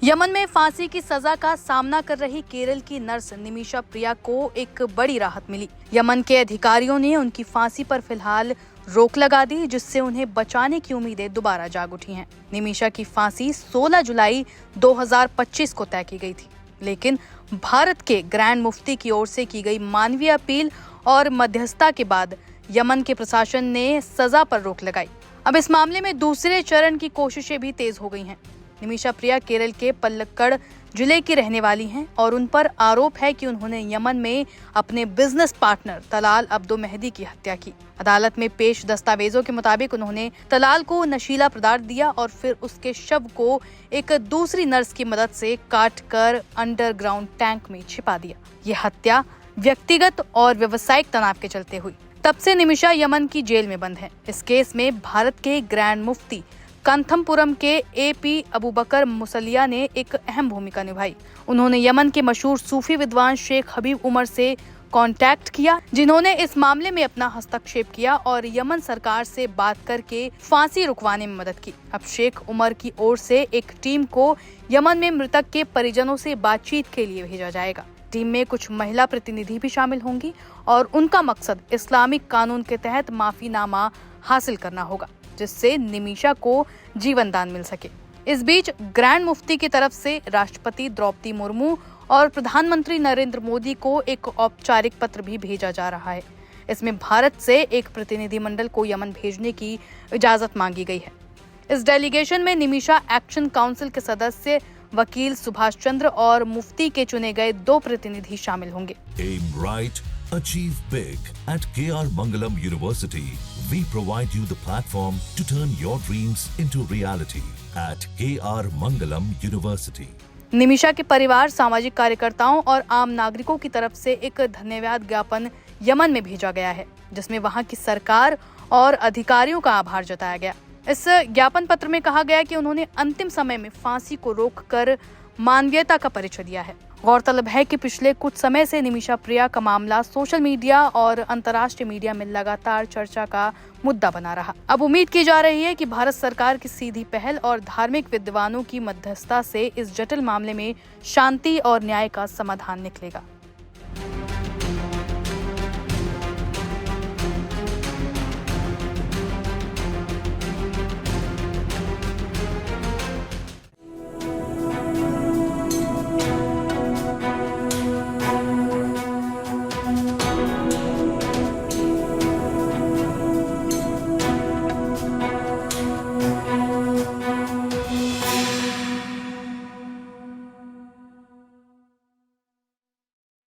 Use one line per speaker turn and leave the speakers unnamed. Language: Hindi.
यमन में फांसी की सजा का सामना कर रही केरल की नर्स निमिषा प्रिया को एक बड़ी राहत मिली। यमन के अधिकारियों ने उनकी फांसी पर फिलहाल रोक लगा दी, जिससे उन्हें बचाने की उम्मीदें दोबारा जाग उठी हैं। निमिषा की फांसी 16 जुलाई 2025 को तय की गई थी, लेकिन भारत के ग्रैंड मुफ्ती की ओर से की गई मानवीय अपील और मध्यस्थता के बाद यमन के प्रशासन ने सजा पर रोक लगाई। अब इस मामले में दूसरे चरण की कोशिशें भी तेज हो गई हैं। निमिषा प्रिया केरल के पलक्कड़ जिले की रहने वाली हैं और उन पर आरोप है कि उन्होंने यमन में अपने business partner Talal Abdo Mahdi की हत्या की। अदालत में पेश दस्तावेजों के मुताबिक उन्होंने तलाल को नशीला पदार्थ दिया और फिर उसके शव को एक दूसरी नर्स की मदद से काटकर अंडरग्राउंड टैंक में छिपा दिया। ये हत्या व्यक्तिगत और व्यावसायिक तनाव के चलते हुई। तब से निमिषा यमन की जेल में बंद है। इस केस में भारत के ग्रैंड मुफ्ती कंथमपुरम के एपी अबूबकर मुसलिया ने एक अहम भूमिका निभाई। उन्होंने यमन के मशहूर सूफी विद्वान शेख हबीब उमर से कांटेक्ट किया, जिन्होंने इस मामले में अपना हस्तक्षेप किया और यमन सरकार से बात करके फांसी रुकवाने में मदद की। अब शेख उमर की ओर से एक टीम को यमन में मृतक के परिजनों से बातचीत के लिए भेजा जाएगा। टीम में कुछ महिला प्रतिनिधि भी शामिल होंगी और उनका मकसद इस्लामिक कानून के तहत माफीनामा हासिल करना होगा, जिससे निमिषा को जीवन दान मिल सके। इस बीच ग्रैंड मुफ्ती की तरफ से राष्ट्रपति द्रौपदी मुर्मू और प्रधानमंत्री नरेंद्र मोदी को एक औपचारिक पत्र भी भेजा जा रहा है। इसमें भारत से एक प्रतिनिधिमंडल को यमन भेजने की इजाजत मांगी गई है। इस डेलीगेशन में निमिषा एक्शन काउंसिल के सदस्य वकील सुभाष चंद्र और मुफ्ती के चुने गए 2 प्रतिनिधि शामिल होंगे।
Aim right, achieve big. At KR Mangalam University, we provide you the platform to turn your dreams into reality. At KR Mangalam University.
Nimisha के परिवार, सामाजिक कार्यकर्ताओं और आम नागरिकों की तरफ से एक धन्यवाद ज्ञापन यमन में भेजा गया है, जिसमें वहां की सरकार और अधिकारियों का आभार जताया गया। इस ज्ञापन पत्र में कहा गया कि उन्होंने अंतिम समय में फांसी को रोककर मानवीयता का परिचय दिया है। गौरतलब है कि पिछले कुछ समय से निमिषा प्रिया का मामला सोशल मीडिया और अंतर्राष्ट्रीय मीडिया में लगातार चर्चा का मुद्दा बना रहा। अब उम्मीद की जा रही है कि भारत सरकार की सीधी पहल और धार्मिक विद्वानों की मध्यस्थता से इस जटिल मामले में शांति और न्याय का समाधान निकलेगा।